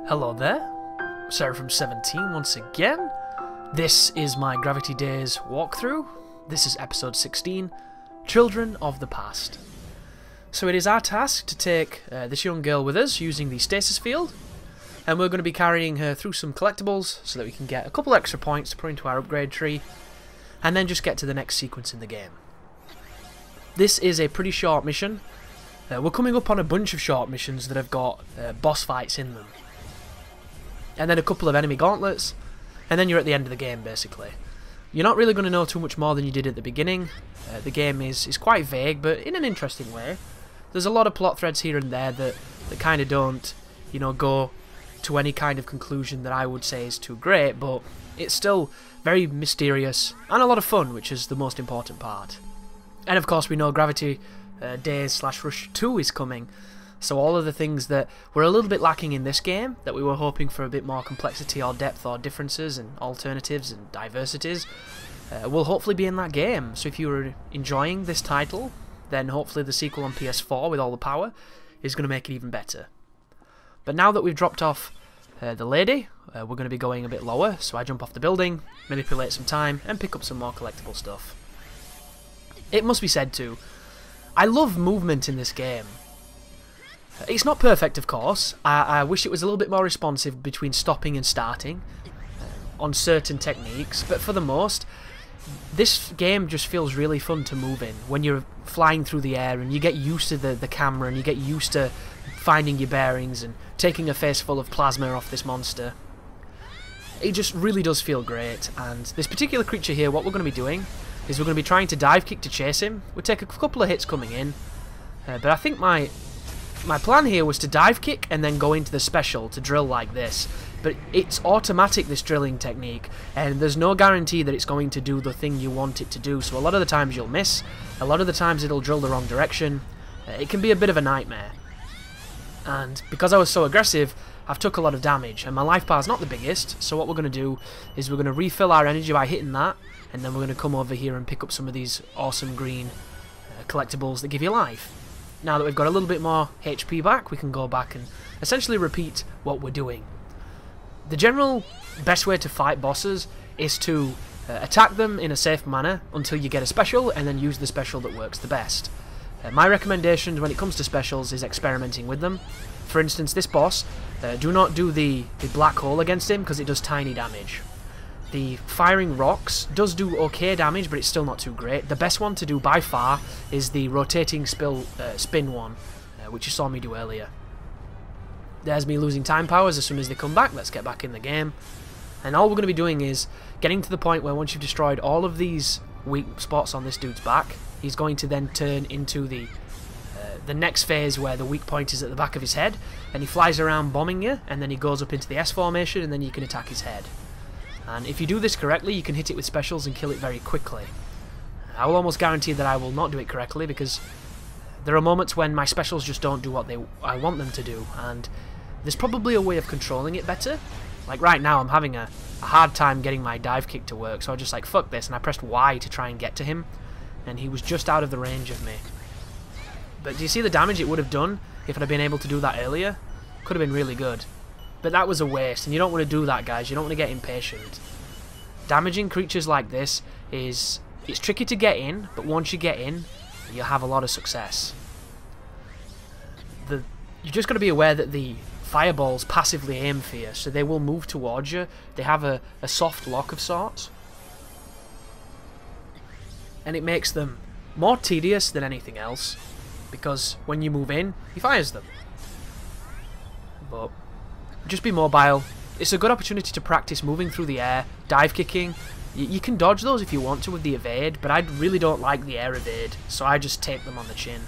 Hello there, Sarah from 17 once again. This is my Gravity Daze walkthrough. This is episode 16, Children of the Past. So it is our task to take this young girl with us using the stasis field, and we're going to be carrying her through some collectibles so that we can get a couple extra points to put into our upgrade tree, and then just get to the next sequence in the game. This is a pretty short mission. We're coming up on a bunch of short missions that have got boss fights in them. And then a couple of enemy gauntlets, and then you're at the end of the game basically. You're not really going to know too much more than you did at the beginning. The game is quite vague, but in an interesting way. There's a lot of plot threads here and there that kind of don't, you know, go to any kind of conclusion that I would say is too great, but it's still very mysterious and a lot of fun, which is the most important part. And of course we know Gravity Daze Rush 2 is coming. So all of the things that were a little bit lacking in this game, that we were hoping for a bit more complexity or depth or differences and alternatives and diversities, will hopefully be in that game. So if you were enjoying this title, then hopefully the sequel on PS4 with all the power is going to make it even better. But now that we've dropped off the lady, we're going to be going a bit lower, so I jump off the building, manipulate some time, and pick up some more collectible stuff. It must be said too, I love movement in this game. It's not perfect, of course. I wish it was a little bit more responsive between stopping and starting on certain techniques, but for the most, this game just feels really fun to move in when you're flying through the air and you get used to the camera and you get used to finding your bearings and taking a face full of plasma off this monster. It just really does feel great, and this particular creature here, what we're going to be doing is we're going to be trying to dive kick to chase him. We'll take a couple of hits coming in, but I think my plan here was to dive kick and then go into the special to drill like this, but it's automatic, this drilling technique, and there's no guarantee that it's going to do the thing you want it to do, so a lot of the times you'll miss, a lot of the times it'll drill the wrong direction. It can be a bit of a nightmare, and because I was so aggressive, I've took a lot of damage, and my life bar's not the biggest, so what we're going to do is we're going to refill our energy by hitting that, and then we're going to come over here and pick up some of these awesome green collectibles that give you life. Now that we've got a little bit more HP back, we can go back and essentially repeat what we're doing. The general best way to fight bosses is to attack them in a safe manner until you get a special, and then use the special that works the best. My recommendation when it comes to specials is experimenting with them. For instance, this boss, do not do the black hole against him because it does tiny damage. The firing rocks does do okay damage, but it's still not too great. The best one to do by far is the rotating spin one, which you saw me do earlier. There's me losing time powers as soon as they come back. Let's get back in the game. And all we're going to be doing is getting to the point where once you've destroyed all of these weak spots on this dude's back, he's going to then turn into the next phase where the weak point is at the back of his head, and he flies around bombing you, and then he goes up into the S formation, and then you can attack his head. And if you do this correctly, you can hit it with specials and kill it very quickly. I will almost guarantee that I will not do it correctly, because there are moments when my specials just don't do what I want them to do, and there's probably a way of controlling it better. Like right now, I'm having a hard time getting my dive kick to work, so I just like, fuck this, and I pressed Y to try and get to him, and he was just out of the range of me. But do you see the damage it would have done if I'd have been able to do that earlier? Could have been really good. But that was a waste, and you don't want to do that, guys. You don't want to get impatient. Damaging creatures like this it's tricky to get in, but once you get in, you'll have a lot of success. You're just got to be aware that the fireballs passively aim for you, so they will move towards you. They have a soft lock of sorts, and it makes them more tedious than anything else, because when you move in, he fires them. But just be mobile. It's a good opportunity to practice moving through the air, dive kicking. You can dodge those if you want to with the evade, but I really don't like the air evade, so I just take them on the chin.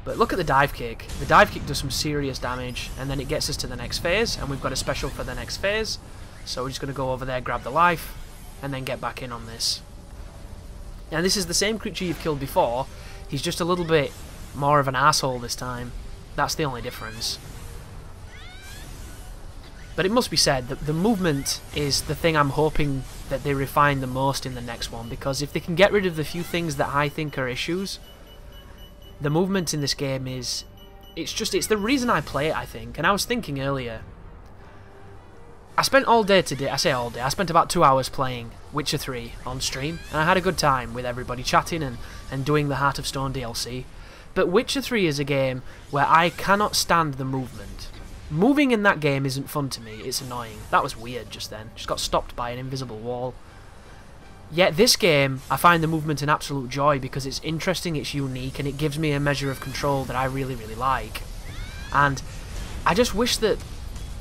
But look at the dive kick. The dive kick does some serious damage, and then it gets us to the next phase, and we've got a special for the next phase. So we're just going to go over there, grab the life, and then get back in on this. And this is the same creature you've killed before. He's just a little bit more of an asshole this time. That's the only difference. But it must be said that the movement is the thing I'm hoping that they refine the most in the next one, because if they can get rid of the few things that I think are issues, the movement in this game is it's the reason I play it, I think. And I was thinking earlier, I spent all day today, I say all day, I spent about 2 hours playing Witcher 3 on stream, and I had a good time with everybody chatting and doing the Heart of Stone DLC. But Witcher 3 is a game where I cannot stand the movement. Moving in that game isn't fun to me, it's annoying. That was weird just then, just got stopped by an invisible wall. Yet this game, I find the movement an absolute joy because it's interesting, it's unique, and it gives me a measure of control that I really, really like. And I just wish that...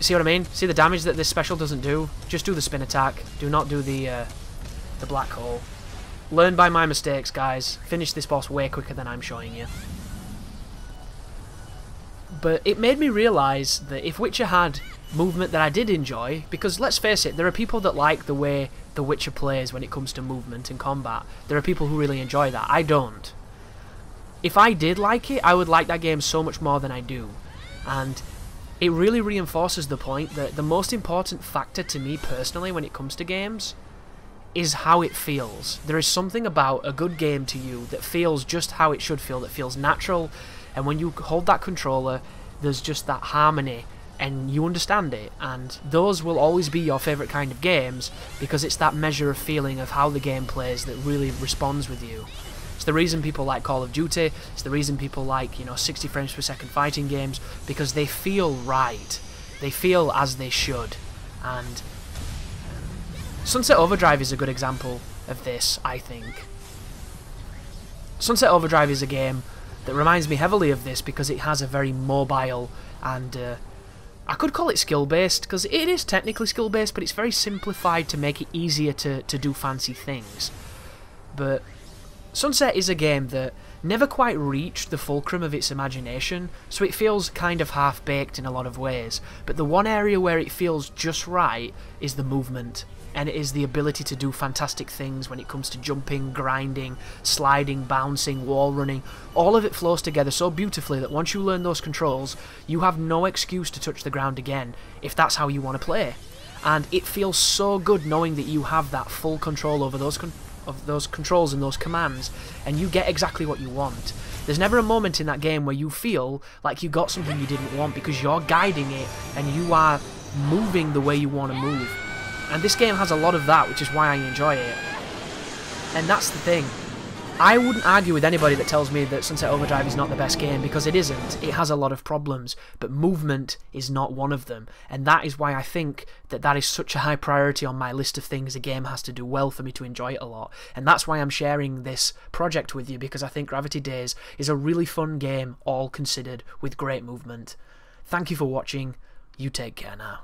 See what I mean? See the damage that this special doesn't do? Just do the spin attack. Do not do the black hole. Learn by my mistakes, guys. Finish this boss way quicker than I'm showing you. But it made me realise that if Witcher had movement that I did enjoy, because let's face it, there are people that like the way The Witcher plays when it comes to movement and combat. There are people who really enjoy that. I don't. If I did like it, I would like that game so much more than I do. And it really reinforces the point that the most important factor to me personally when it comes to games is how it feels. There is something about a good game to you that feels just how it should feel, that feels natural, and when you hold that controller, there's just that harmony, and you understand it, and those will always be your favourite kind of games, because it's that measure of feeling of how the game plays that really responds with you. It's the reason people like Call of Duty, it's the reason people like, 60 frames per second fighting games, because they feel right. They feel as they should. And Sunset Overdrive is a good example of this, I think. Sunset Overdrive is a game that reminds me heavily of this because it has a very mobile and I could call it skill-based, because it is technically skill-based, but it's very simplified to make it easier to do fancy things. But Sunset is a game that never quite reached the fulcrum of its imagination, so it feels kind of half-baked in a lot of ways. But the one area where it feels just right is the movement, and it is the ability to do fantastic things when it comes to jumping, grinding, sliding, bouncing, wall running. All of it flows together so beautifully that once you learn those controls, you have no excuse to touch the ground again, if that's how you want to play. And it feels so good knowing that you have that full control over those controls and those commands, and you get exactly what you want. There's never a moment in that game where you feel like you got something you didn't want, because you're guiding it and you are moving the way you want to move. And this game has a lot of that, which is why I enjoy it. And that's the thing. I wouldn't argue with anybody that tells me that Sunset Overdrive is not the best game, because it isn't. It has a lot of problems, but movement is not one of them. And that is why I think that that is such a high priority on my list of things a game has to do well for me to enjoy it a lot. And that's why I'm sharing this project with you, because I think Gravity Daze is a really fun game, all considered, with great movement. Thank you for watching. You take care now.